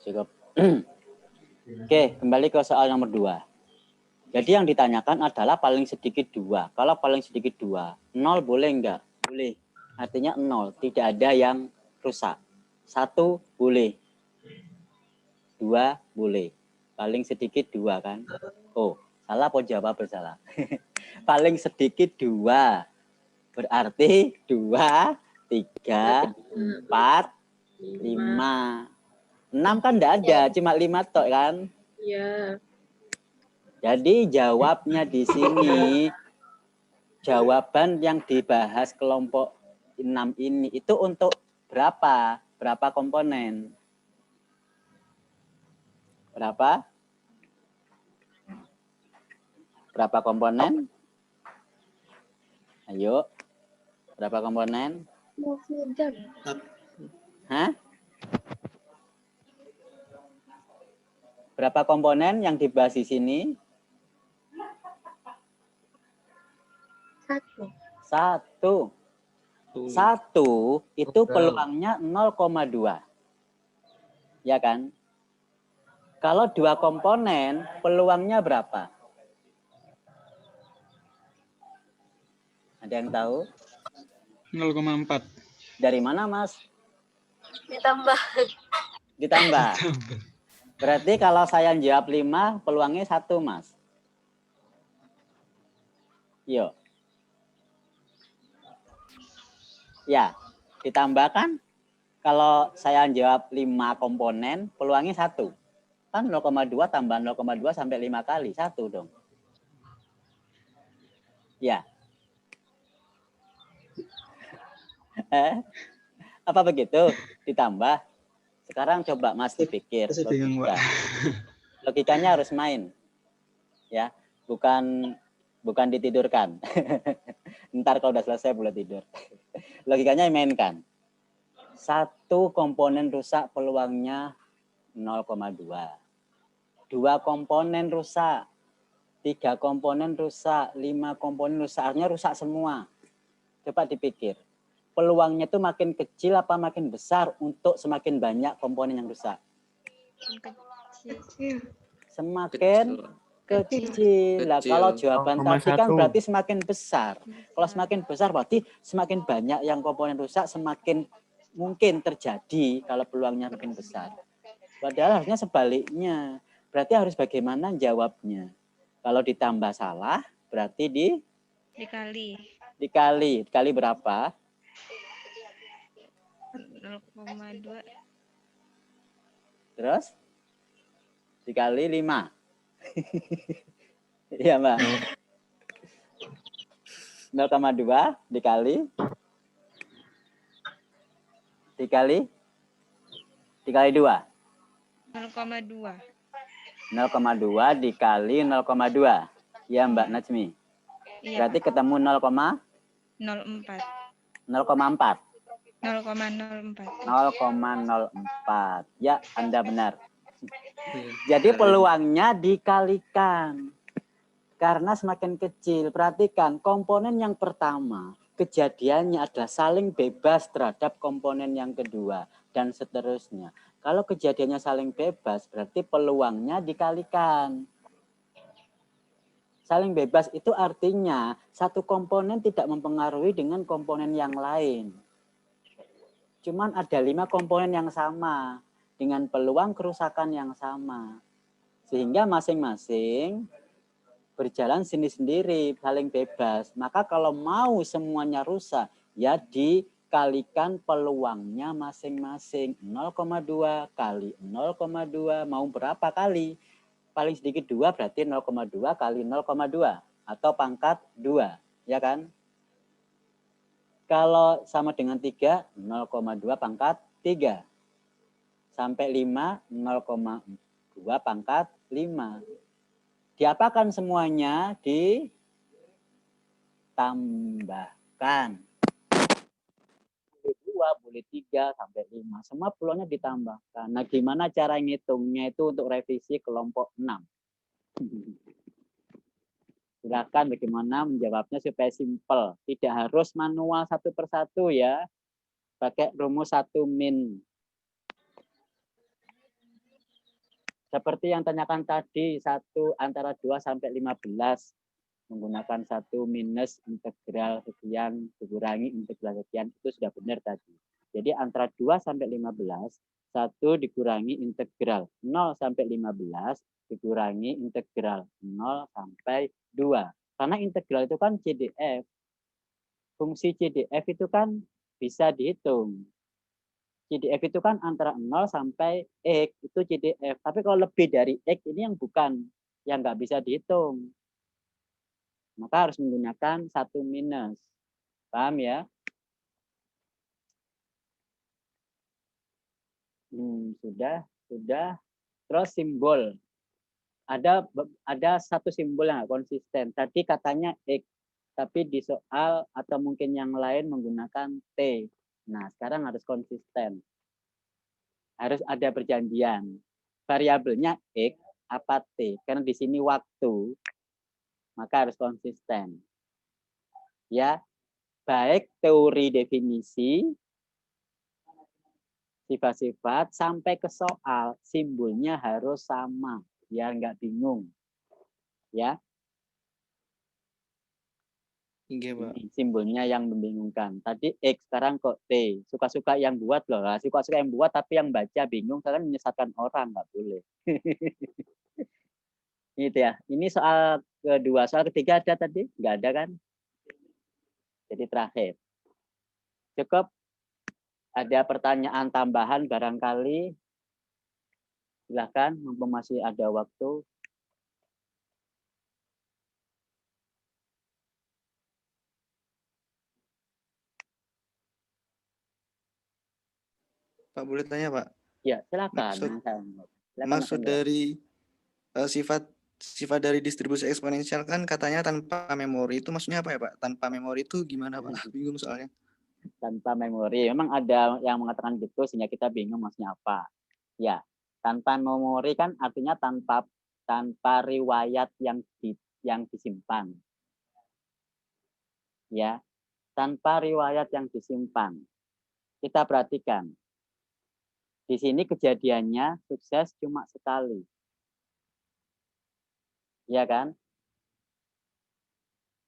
cukup. Oke, kembali ke soal nomor 2. Jadi yang ditanyakan adalah paling sedikit 2. Kalau paling sedikit 2, 0 boleh enggak? Boleh. Artinya 0, tidak ada yang rusak. 1 boleh. 2 boleh. Paling sedikit 2 kan? Oh, salah apa jawab bersalah? Paling sedikit 2. Berarti 2, 3, 4, 5. 6 kan enggak ada, cuma 5 tok kan? Iya. Jadi jawabnya di sini, jawaban yang dibahas kelompok 6 ini itu untuk berapa? Berapa komponen? Berapa? Berapa komponen? Ayo. Berapa komponen? Hah? Berapa komponen yang dibahas di sini? 1. 1 itu peluangnya 0,2. Ya kan? Kalau 2 komponen, peluangnya berapa? Ada yang tahu? 0,4. Dari mana, Mas? Ditambah. Ditambah. Berarti kalau saya jawab 5, peluangnya 1, Mas. Yuk. Ya, ditambahkan. Kalau saya jawab 5 komponen, peluangnya 1. Kan 0,2 tambah 0,2 sampai 5 kali. 1 dong. Ya. Apa begitu? Ditambah. Sekarang coba Mas dipikir. Logikanya harus main. Ya, bukan ditidurkan. Ntar kalau udah selesai boleh tidur. Logikanya mainkan. 1 komponen rusak peluangnya 0,2. 2 komponen rusak. 3 komponen rusak. 5 komponen rusak. Artinya rusak semua. Coba dipikir. Peluangnya itu makin kecil apa makin besar untuk semakin banyak komponen yang rusak? Semakin kecil. Lah kalau jawaban tadi kan berarti semakin besar. Kalau semakin besar berarti semakin banyak yang komponen rusak, semakin mungkin terjadi kalau peluangnya makin besar. Padahal harusnya sebaliknya. Berarti harus bagaimana jawabnya? Kalau ditambah salah, berarti Dikali. Dikali berapa? 0,2. Terus? Dikali 5. Iya, Mbak. 0,2 dikali 2. 0,2. 0,2 dikali 0,2. Ya, Mbak Najmi. Iya, Berarti ketemu 0,4. 0,4. 0,04. 0,04. Ya, Anda benar. Jadi peluangnya dikalikan. Karena semakin kecil. Perhatikan, komponen yang pertama, kejadiannya adalah saling bebas terhadap komponen yang kedua. Dan seterusnya. Kalau kejadiannya saling bebas, berarti peluangnya dikalikan. Saling bebas itu artinya satu komponen tidak mempengaruhi dengan komponen yang lain. Cuman ada 5 komponen yang sama dengan peluang kerusakan yang sama. Sehingga masing-masing berjalan sendiri-sendiri, saling bebas. Maka kalau mau semuanya rusak, ya dikalikan peluangnya masing-masing. 0,2 kali 0,2 mau berapa kali? Paling sedikit 2 berarti 0,2 kali 0,2 atau pangkat 2, ya kan? Kalau sama dengan 3, 0,2 pangkat 3. Sampai 5, 0,2 pangkat 5. Diapakan semuanya? Ditambahkan. Boleh 2, boleh 3, sampai 5. Semua peluangnya ditambahkan. Nah, gimana cara ngitungnya itu untuk revisi kelompok 6? Silakan bagaimana menjawabnya supaya simpel. Tidak harus manual satu persatu ya. Pakai rumus 1 min. Seperti yang tanyakan tadi, antara 2 sampai 15 menggunakan 1 minus integral sekian dikurangi integral sekian, itu sudah benar tadi. Jadi antara 2 sampai 15, 1 dikurangi integral 0 sampai 15 dikurangi integral 0 sampai 2. Karena integral itu kan CDF. Fungsi CDF itu kan bisa dihitung. CDF itu kan antara 0 sampai X, itu CDF. Tapi kalau lebih dari X, ini yang bukan, yang nggak bisa dihitung. Maka harus menggunakan 1 minus. Paham ya? Sudah. Terus simbol. Ada satu simbol yang nggak konsisten. Tadi katanya X, tapi di soal atau mungkin yang lain menggunakan T. Nah, sekarang harus konsisten. Harus ada perjanjian. Variabelnya X apa T. Karena di sini waktu, maka harus konsisten. Ya, baik teori definisi, sifat-sifat, sampai ke soal, simbolnya harus sama. Biar nggak bingung. Ya. Iya, Pak. Ini simbolnya yang membingungkan. Tadi X, sekarang kok T. Suka-suka yang buat loh. Suka-suka yang buat tapi yang baca bingung. Sekarang menyesatkan orang, nggak boleh. Itu ya. Ini soal kedua. Soal ketiga ada tadi? Nggak ada kan? Jadi terakhir. Cukup. Ada pertanyaan tambahan barangkali. Silahkan, mumpung masih ada waktu. Pak, boleh tanya, Pak? Ya, silakan. Maksud dari sifat dari distribusi eksponensial kan katanya tanpa memori, itu maksudnya apa ya, Pak? Tanpa memori itu gimana, Pak? Bingung soalnya. Tanpa memori. Memang ada yang mengatakan gitu sehingga kita bingung maksudnya apa. Ya, tanpa memori kan artinya tanpa riwayat yang disimpan. Ya, tanpa riwayat yang disimpan. Kita perhatikan. Di sini kejadiannya sukses cuma sekali. Ya kan?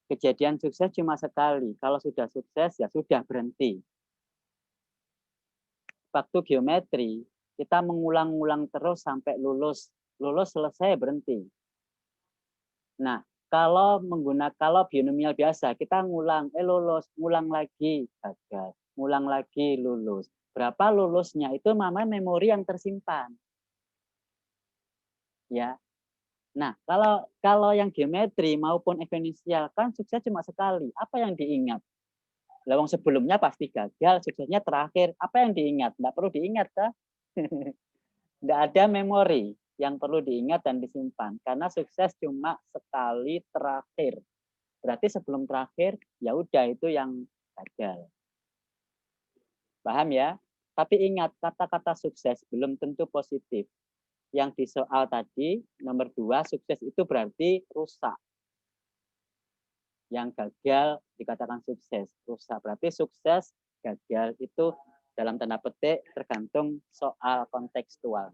Kejadian sukses cuma sekali. Kalau sudah sukses ya sudah berhenti. Waktu geometri, kita mengulang-ulang terus sampai lulus. Lulus selesai berhenti. Nah, kalau binomial biasa, kita lulus, ngulang lagi, gagal, ngulang lagi, lulus. Berapa lulusnya itu namanya memori yang tersimpan. Ya. Nah, kalau yang geometri maupun eksponensial kan sukses cuma sekali. Apa yang diingat? Lawang sebelumnya pasti gagal, suksesnya terakhir. Apa yang diingat? Tidak perlu diingat, kan? Tidak ada memori yang perlu diingat dan disimpan karena sukses cuma sekali terakhir. Berarti sebelum terakhir ya udah itu yang gagal. Paham ya? Tapi ingat kata-kata sukses belum tentu positif. Yang di soal tadi nomor 2 sukses itu berarti rusak. Yang gagal dikatakan sukses, rusak. Berarti sukses, gagal itu dalam tanda petik tergantung soal kontekstual.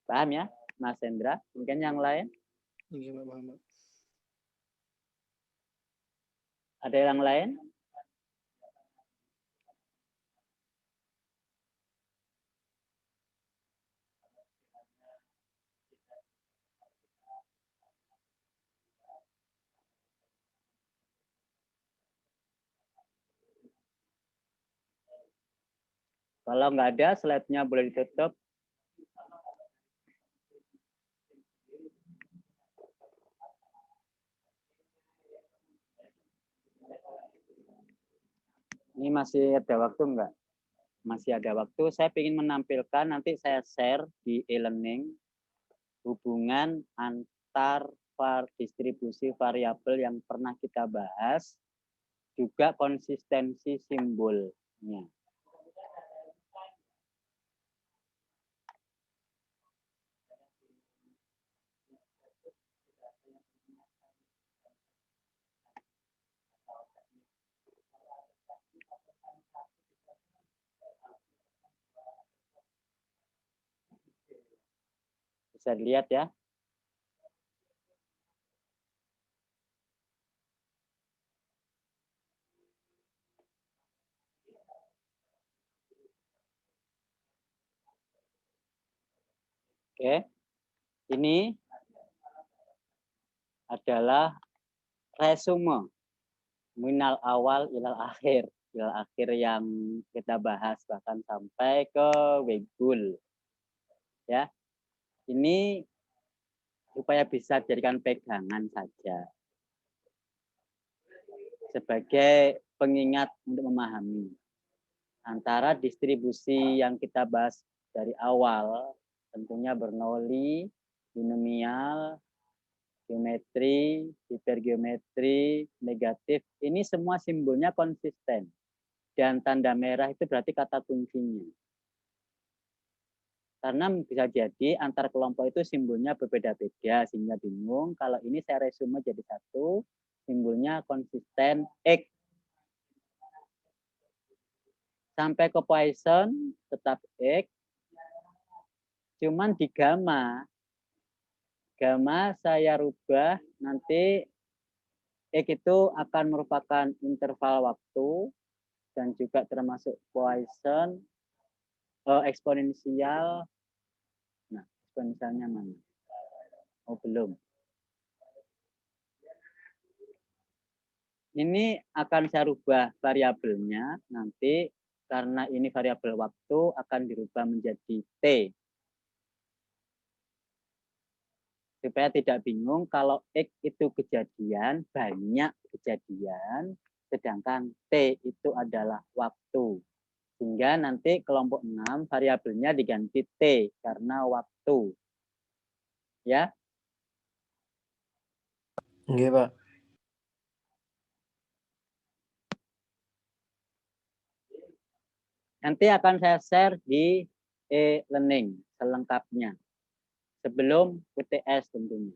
Paham ya, Mas Hendra? Mungkin yang lain? Iya, Pak, paham, Pak. Ada yang lain? Kalau nggak ada, slide-nya boleh ditutup. Ini masih ada waktu nggak? Masih ada waktu. Saya ingin menampilkan, nanti saya share di e-learning, hubungan antar distribusi variabel yang pernah kita bahas, juga konsistensi simbolnya. Bisa dilihat ya. Oke, ini adalah resume minal awal ilal akhir yang kita bahas bahkan sampai ke Wegul ya. Ini supaya bisa dijadikan pegangan saja sebagai pengingat untuk memahami antara distribusi yang kita bahas dari awal, tentunya Bernoulli, binomial, geometri, hipergeometri, negatif, ini semua simbolnya konsisten. Dan tanda merah itu berarti kata kuncinya. Karena bisa jadi antar kelompok itu simbolnya berbeda-beda, sehingga bingung. Kalau ini saya resume jadi satu, simbolnya konsisten X. Sampai ke Poisson tetap X. Cuman di gamma saya rubah nanti X itu akan merupakan interval waktu dan juga termasuk Poisson eksponensial. Nah, eksponensialnya mana? Oh, belum. Ini akan saya rubah variabelnya nanti karena ini variabel waktu akan dirubah menjadi T. Supaya tidak bingung kalau X itu kejadian, banyak kejadian, sedangkan T itu adalah waktu. Sehingga nanti kelompok 6 variabelnya diganti T karena waktu. Ya. Oke, Pak. Nanti akan saya share di e-learning selengkapnya. Sebelum UTS tentunya.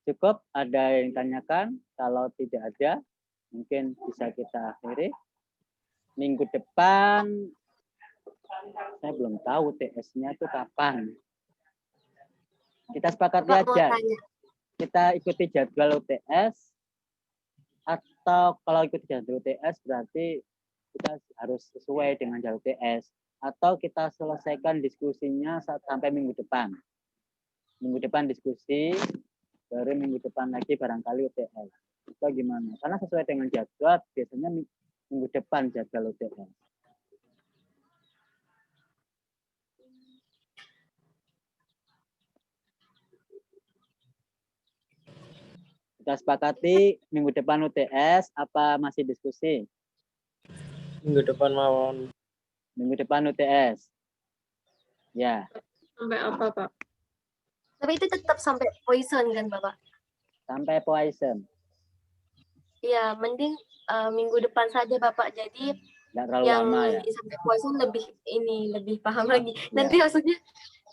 Cukup, ada yang tanyakan? Kalau tidak ada, mungkin bisa kita akhiri. Minggu depan, saya belum tahu UTS-nya itu kapan. Kita sepakati aja. Kita ikuti jadwal UTS, atau kalau ikuti jadwal UTS berarti kita harus sesuai dengan jadwal UTS. Atau kita selesaikan diskusinya sampai minggu depan. Minggu depan diskusi, baru minggu depan lagi barangkali UTS. Itu gimana? Karena sesuai dengan jadwal, biasanya minggu depan jadwal UTS. Kita sepakati minggu depan UTS, apa masih diskusi? Minggu depan mau. Minggu depan UTS. Ya. Sampai apa, Pak? Tapi itu tetap sampai Poisson kan, Bapak? Sampai Poisson. Iya, mending minggu depan saja, Bapak. Jadi nggak terlalu yang lama ya. sampai Poisson lebih paham lagi. Nanti Ya. maksudnya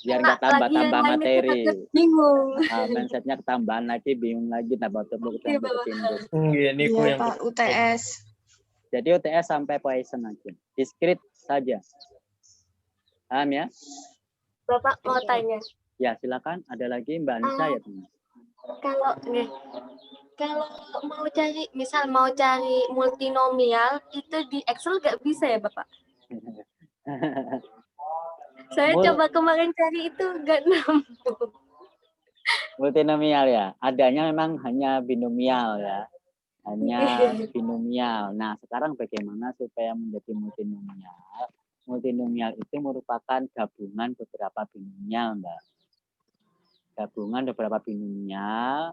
Biar nggak tambah-tambah materi. Bingung. Mindsetnya ketambahan lagi, bingung lagi, tambah tepuk Iya, campur Bapak. ketimbun. Iya, niku Iya yang Pak, UTS. Jadi UTS sampai Poisson aja. Diskrit saja. Paham ya? Bapak mau tanya. Ya, silakan. Ada lagi Mbak Anissa ya, teman. Kalau mau cari multinomial itu di Excel nggak bisa ya, Bapak? Saya coba kemarin cari itu nggak nemu. Multinomial ya. Adanya memang hanya binomial ya. Hanya binomial. Nah, sekarang bagaimana supaya menjadi multinomial? Multinomial itu merupakan gabungan beberapa binomial, Mbak. Gabungan beberapa binomial,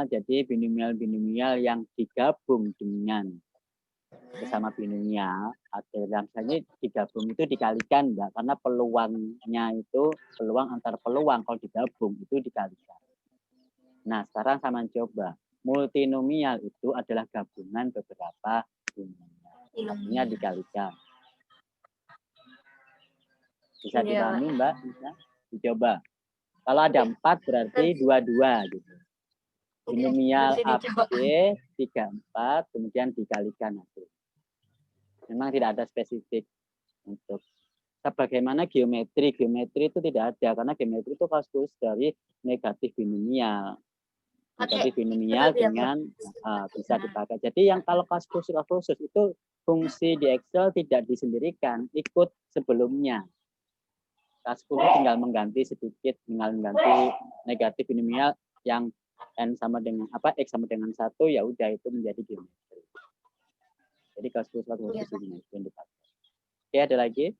jadi binomial yang digabung dengan bersama binomial, dalam misalnya digabung itu dikalikan, Mbak, karena peluangnya itu peluang antar peluang kalau digabung itu dikalikan. Nah, sekarang sama coba. Multinomial itu adalah gabungan beberapa binomial. Artinya dikalikan. Bisa dipahami, Mbak? Bisa dicoba. Kalau ada 4 berarti 22 gitu. Binomial AB 34 kemudian dikalikan. Memang tidak ada spesifik. Untuk sebagaimana geometri itu tidak ada karena geometri itu kasus dari negatif binomial. Negatif binomial dengan bisa dipakai. Jadi yang kalau kasus khusus itu fungsi di Excel tidak disendirikan, ikut sebelumnya. Kasus tinggal mengganti sedikit, tinggal mengganti negatif binomial yang n sama dengan x sama dengan 1, ya udah itu menjadi geometri. Jadi kasus ini yang dipakai. Oke, ada lagi?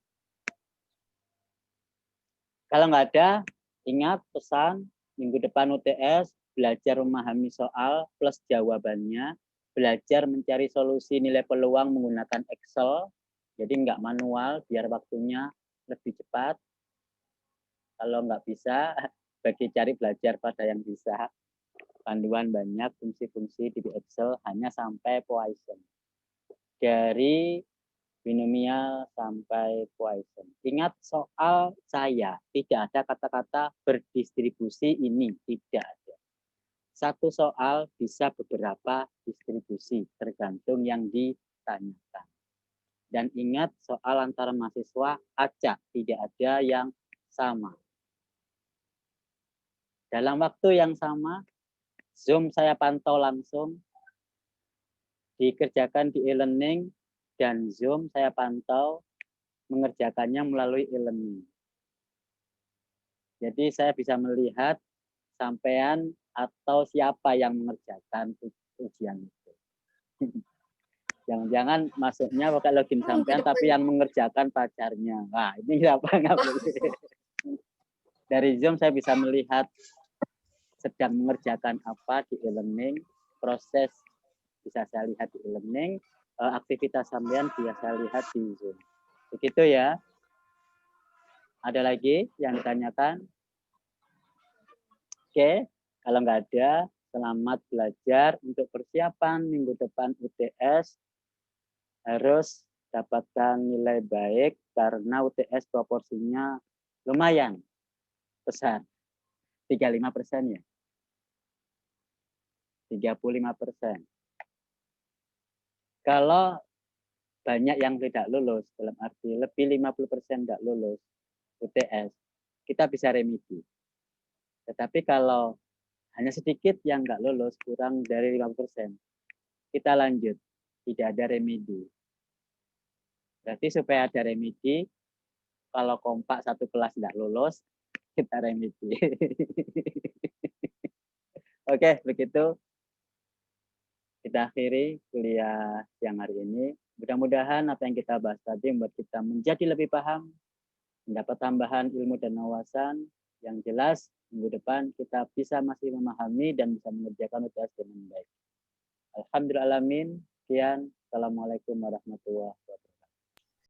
Kalau nggak ada, ingat pesan minggu depan UTS, belajar memahami soal plus jawabannya, belajar mencari solusi nilai peluang menggunakan Excel, jadi nggak manual, biar waktunya lebih cepat. Kalau nggak bisa, bagi cari belajar pada yang bisa. Panduan banyak, fungsi-fungsi di Excel hanya sampai Poisson. Dari binomial sampai Poisson. Ingat soal saya, tidak ada kata-kata berdistribusi ini, tidak ada. Satu soal bisa beberapa distribusi, tergantung yang ditanyakan. Dan ingat soal antara mahasiswa acak, tidak ada yang sama. Dalam waktu yang sama, Zoom saya pantau langsung, dikerjakan di e-learning, dan Zoom saya pantau mengerjakannya melalui e-learning. Jadi saya bisa melihat sampean atau siapa yang mengerjakan ujian itu. Jangan-jangan masuknya pakai login sampean, tapi yang mengerjakan pacarnya. Wah, ini nggak boleh. Dari Zoom saya bisa melihat sedang mengerjakan apa di e-learning, proses bisa saya lihat di e-learning, aktivitas sampean bisa saya lihat di Zoom. Begitu ya. Ada lagi yang ditanyakan? Oke, kalau nggak ada, selamat belajar untuk persiapan minggu depan UTS. Harus dapatkan nilai baik karena UTS proporsinya lumayan besar. 35% ya. 35%. Kalau banyak yang tidak lulus, dalam arti lebih 50% tidak lulus UTS, kita bisa remedi. Tetapi kalau hanya sedikit yang nggak lulus, kurang dari 50%, kita lanjut, tidak ada remedi. Berarti supaya ada remedi, kalau kompak satu kelas nggak lulus, kita remedi. Oke, begitu. Kita akhiri kuliah siang hari ini. Mudah-mudahan apa yang kita bahas tadi membuat kita menjadi lebih paham, mendapat tambahan ilmu dan wawasan. Yang jelas, minggu depan kita bisa masih memahami dan bisa mengerjakan UTS dengan baik. Alhamdulillahalamin. Sekian. Assalamualaikum warahmatullahi wabarakatuh.